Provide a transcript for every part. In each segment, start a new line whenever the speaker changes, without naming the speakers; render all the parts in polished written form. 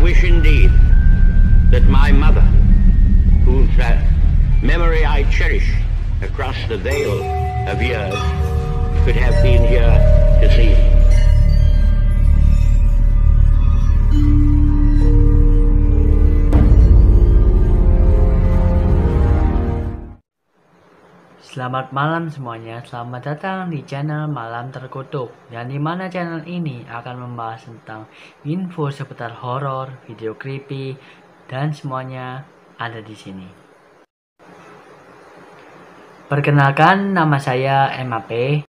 wish indeed that my mother, whose memory I cherish across the veil of years, could have been here to see me.
Selamat malam semuanya, selamat datang di channel Malam Terkutuk, yang dimana channel ini akan membahas tentang info seputar horor, video creepy, dan semuanya ada di sini. Perkenalkan, nama saya MAP.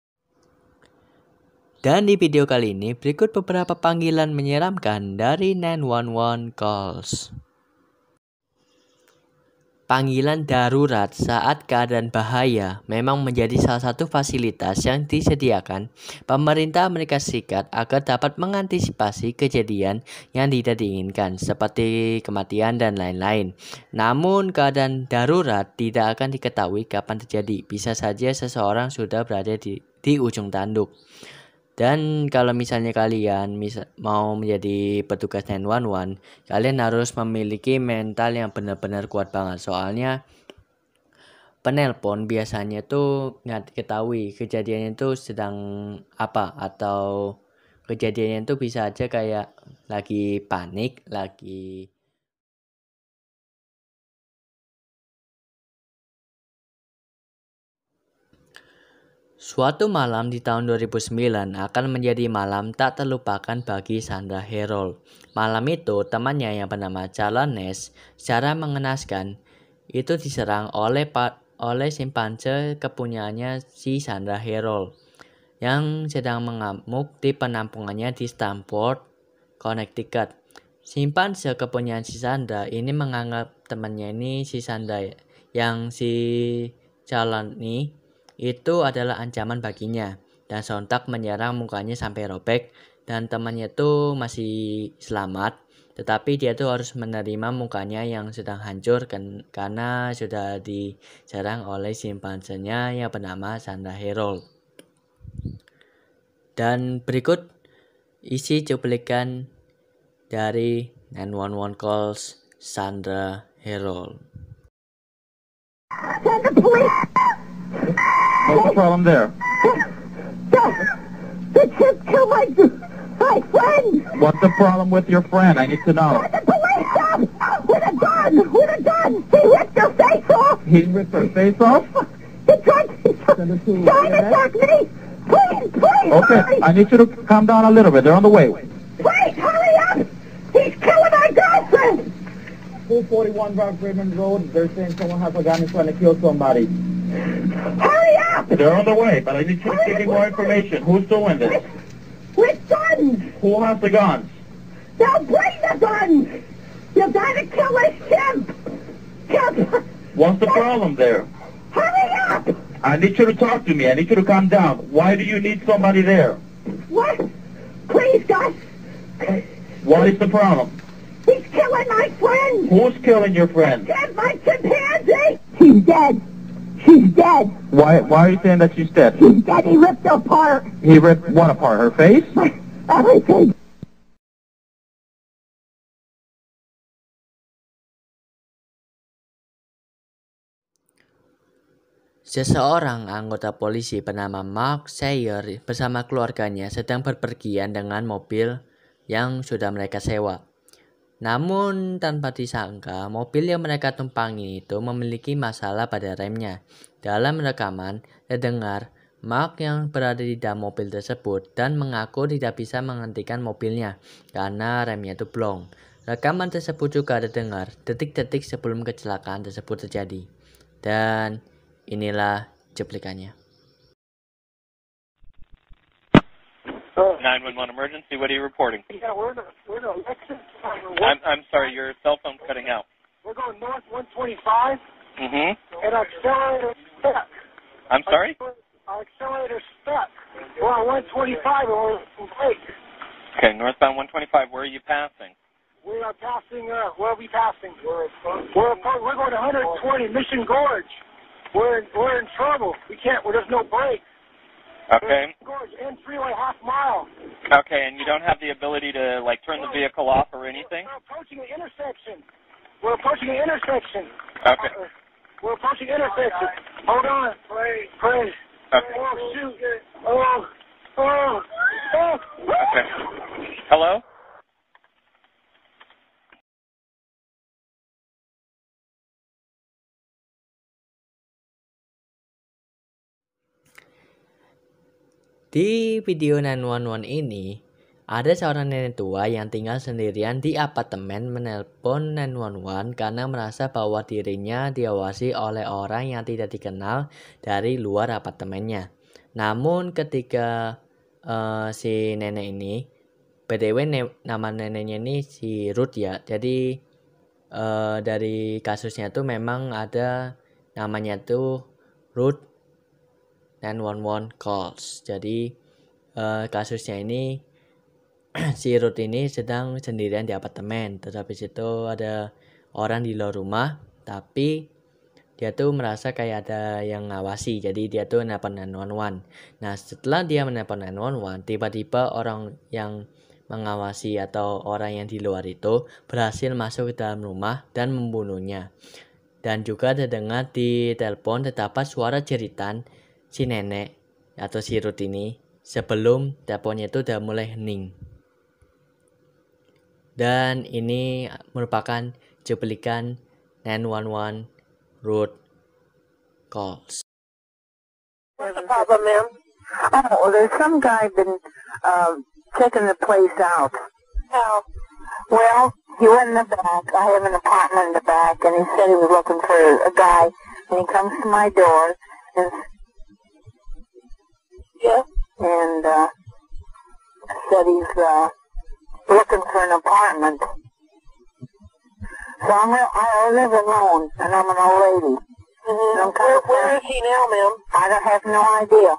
Dan di video kali ini berikut beberapa panggilan menyeramkan dari 911 calls. Panggilan darurat saat keadaan bahaya memang menjadi salah satu fasilitas yang disediakan pemerintah Amerika Serikat agar dapat mengantisipasi kejadian yang tidak diinginkan seperti kematian dan lain-lain. Namun keadaan darurat tidak akan diketahui kapan terjadi. Bisa saja seseorang sudah berada di ujung tanduk. Dan kalau misalnya kalian mau menjadi petugas 911, kalian harus memiliki mental yang benar-benar kuat banget. Soalnya penelpon biasanya tuh nggak diketahui kejadiannya itu sedang apa, atau kejadiannya itu bisa aja kayak lagi panik, lagi Suatu malam di tahun 2009 akan menjadi malam tak terlupakan bagi Sandra Herold. Malam itu temannya yang bernama Charles Nash secara mengenaskan itu diserang oleh simpanse kepunyaannya si Sandra Herold yang sedang mengamuk di penampungannya di Stamford, Connecticut. Simpanse kepunyaan si Sandra ini menganggap temannya ini si Sandra yang si Charles ini itu adalah ancaman baginya, dan sontak menyerang mukanya sampai robek, dan temannya itu masih selamat, tetapi dia tuh harus menerima mukanya yang sedang hancur karena sudah diserang oleh simpansenya yang bernama Sandra Herold. Dan berikut isi cuplikan dari 911 calls Sandra Herold.
What's the problem there?
The chip killed my friend.
What's the problem with your friend? I need to know.
The police come with a gun. He ripped her face off.
He ripped her face off?
He tried to attack me. Please,
Okay,
hurry.
I need you to calm down a little bit. They're on the way.
Please, hurry up. He's killing my girlfriend.
241 Rock Raymond Road. They're saying someone has a gun and trying to kill somebody.
Hurry up.
They're on the way, but I need you to give me more information. Who's doing this?
With guns.
Who has the guns?
They'll bring the guns. You gotta kill this chimp.
What's the problem there?
Hurry up.
I need you to talk to me. I need you to calm down. Why do you need somebody there?
What? Please, Gus.
What is the problem?
He's killing my friend.
Who's killing your friend?
My chimpanzee. She's dead. She's dead.
Why are you saying that she's dead?
She's dead. He ripped her apart.
He ripped what apart? Her face?
Everything.
Seseorang anggota polisi bernama Mark Sayer bersama keluarganya sedang berpergian dengan mobil yang sudah mereka sewa. Namun tanpa disangka, mobil yang mereka tumpangi itu memiliki masalah pada remnya. Dalam rekaman, terdengar Mark yang berada di dalam mobil tersebut dan mengaku tidak bisa menghentikan mobilnya karena remnya itu blong. Rekaman tersebut juga terdengar detik-detik sebelum kecelakaan tersebut terjadi. Dan inilah cuplikannya.
911 emergency, what are you reporting?
Yeah, we're in a Lexus.
I'm sorry, your cell phone's cutting out.
We're going north 125,
Mm-hmm.
and our accelerator's stuck.
I'm sorry?
Our accelerator's stuck. We're on 125, and we're in Lake.
Okay, northbound 125, where are you passing?
We are passing, where are we passing? We're going to 120 Mission Gorge. We're in trouble. We can't, there's no brakes.
Okay.
Gorge, end freeway, half mile.
Okay, and you don't have the ability to, like, turn the vehicle off or anything?
We're approaching the intersection. We're approaching the intersection.
Okay.
We're approaching the intersection. Hold on. Pray.
Okay.
Oh, shoot. Oh.
Okay. Hello?
Di video 911 ini, ada seorang nenek tua yang tinggal sendirian di apartemen menelpon 911 karena merasa bahwa dirinya diawasi oleh orang yang tidak dikenal dari luar apartemennya. Namun ketika si nenek ini, BTW nama neneknya ini si Ruth ya. Jadi dari kasusnya tuh memang ada namanya tuh Ruth 911 calls. Jadi kasusnya ini si Ruth ini sedang sendirian di apartemen. Terus habis itu ada orang di luar rumah, tapi dia tuh merasa kayak ada yang ngawasi. Jadi dia tuh nelpon 911. Nah setelah dia menelpon 911, tiba-tiba orang yang mengawasi atau orang yang di luar itu berhasil masuk ke dalam rumah dan membunuhnya. Dan juga terdengar di telepon terdapat suara jeritan si nenek atau si Ruth ini sebelum teleponnya itu udah mulai hening. Dan ini merupakan cuplikan 911 Ruth calls.
What's the problem, ma'am? Oh, there's some guy been checking the place out. How? Well, he went in the back. I have an apartment in the back, and he said he was looking for a guy. And he comes to my door and said he's looking for an apartment. So I live alone, and I'm an old lady. Mm-hmm. Where is he now, ma'am? I don't have no idea.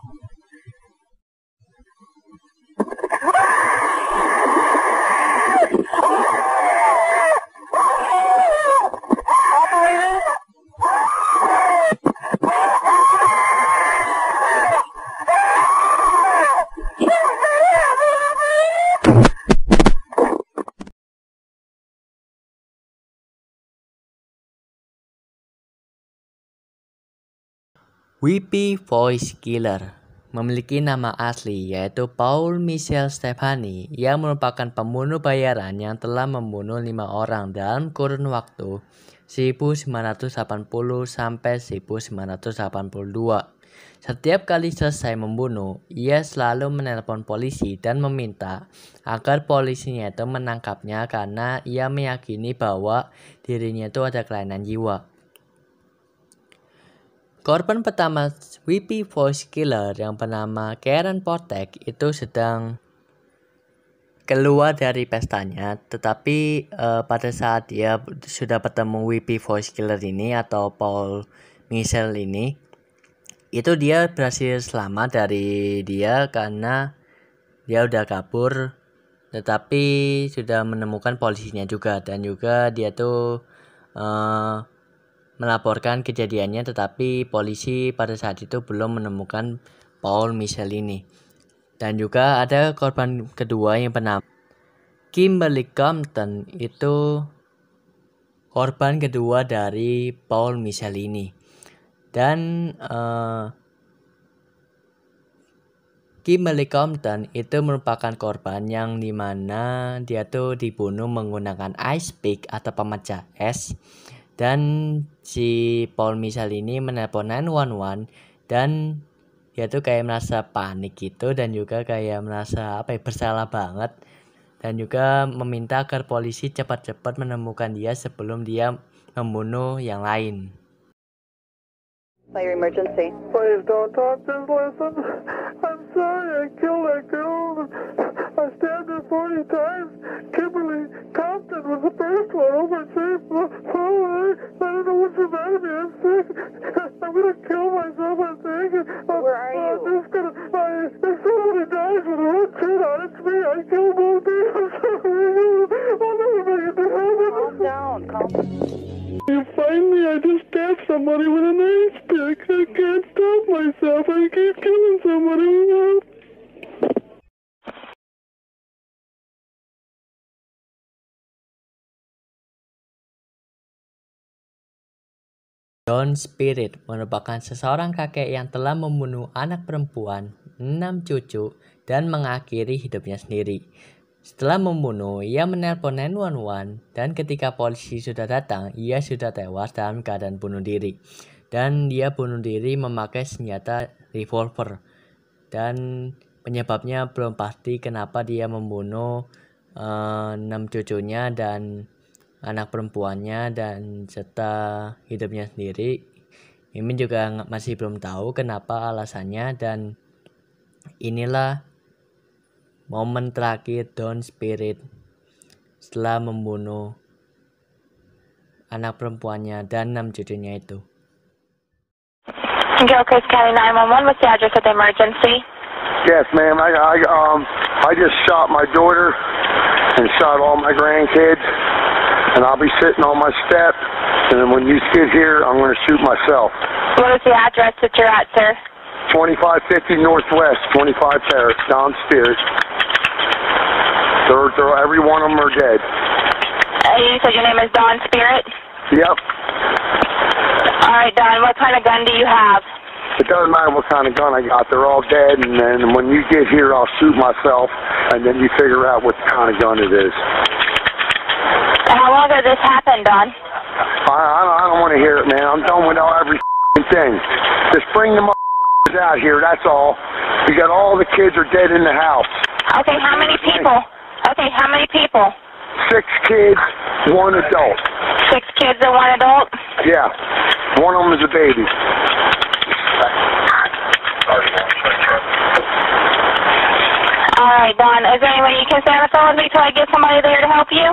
Whippy Voice Killer memiliki nama asli yaitu Paul Michael Stefani yang merupakan pembunuh bayaran yang telah membunuh 5 orang dalam kurun waktu 1980 sampai 1982. Setiap kali selesai membunuh, ia selalu menelpon polisi dan meminta agar polisinya itu menangkapnya karena ia meyakini bahwa dirinya itu ada kelainan jiwa. Korban pertama Whippy Voice Killer yang bernama Karen Portek itu sedang keluar dari pestanya, tetapi pada saat dia sudah bertemu Whippy Voice Killer ini atau Paul Michael ini, itu dia berhasil selamat dari dia karena dia udah kabur, tetapi sudah menemukan polisinya juga, dan juga dia tuh melaporkan kejadiannya, tetapi polisi pada saat itu belum menemukan Paul Michael ini. Dan juga ada korban kedua yang bernama Kimberly Compton, itu korban kedua dari Paul Michael ini. Dan Kimberly Compton itu merupakan korban yang dimana dia tuh dibunuh menggunakan ice pick atau pemecah es. Dan si Paul Michael ini menelpon 911 dan dia tuh kayak merasa panik gitu, dan juga kayak merasa bersalah banget, dan juga meminta agar polisi cepat-cepat menemukan dia sebelum dia membunuh yang lain.
Fire emergency.
Please don't talk to listen. I'm sorry I killed that girl. I stabbed her 40 times. Kimberly Compton was the first one overseas. I don't know what's the matter with me. I'm sick. I'm going to kill myself, I think.
Where are you?
I'm just going to... If somebody dies with a red shirt on, it's me. I killed both of you. I'm sorry. I'll never make it to heaven.
Calm down.
You find me, I just can't. stab somebody with a nightstick. I can't stop myself. I keep killing somebody.
Don Spirit merupakan seseorang kakek yang telah membunuh anak perempuan, 6 cucu, dan mengakhiri hidupnya sendiri. Setelah membunuh, ia menelpon 911 dan ketika polisi sudah datang, ia sudah tewas dalam keadaan bunuh diri. Dan dia bunuh diri memakai senjata revolver. Dan penyebabnya belum pasti kenapa dia membunuh 6 cucunya dan anak perempuannya dan serta hidupnya sendiri. Mimin juga masih belum tahu kenapa alasannya, dan inilah momen terakhir Don Spirit setelah membunuh anak perempuannya dan 6 cucunya itu.
Gilchrist County 911, what's the address of the emergency?
Yes, ma'am. I just shot my daughter and shot all my grandkids, and I'll be sitting on my step, and then when you get here, I'm going to shoot myself.
What is the address that you're at, sir?
2550 Northwest, 25 Terrace, Don Spirit. Every one of them are dead.
You said your name is Don Spirit?
Yep.
All right, Don, what kind of gun do you have?
It doesn't matter what kind of gun I got. They're all dead, and then when you get here, I'll shoot myself, and then you figure out what kind of gun it is.
How long ago this happened, Don?
I don't want to hear it, man. I'm done with every thing. Just bring them out here, that's all. You got all the kids are dead in the house.
Okay, how many people? Okay, how many people?
6 kids, 1 adult.
6 kids and 1 adult?
Yeah. One of them is a baby.
All right, Don. Is there any way you can stay on the phone with me till I get somebody there to help you?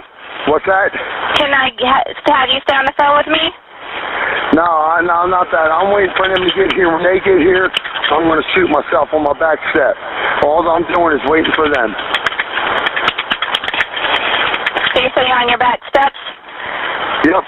What's that?
Can I have you stay on the phone with me?
No, not that. I'm waiting for them to get here. When they get here, I'm going to shoot myself on my back step. All I'm doing is waiting for them.
So you're sitting on your back steps?
Yep.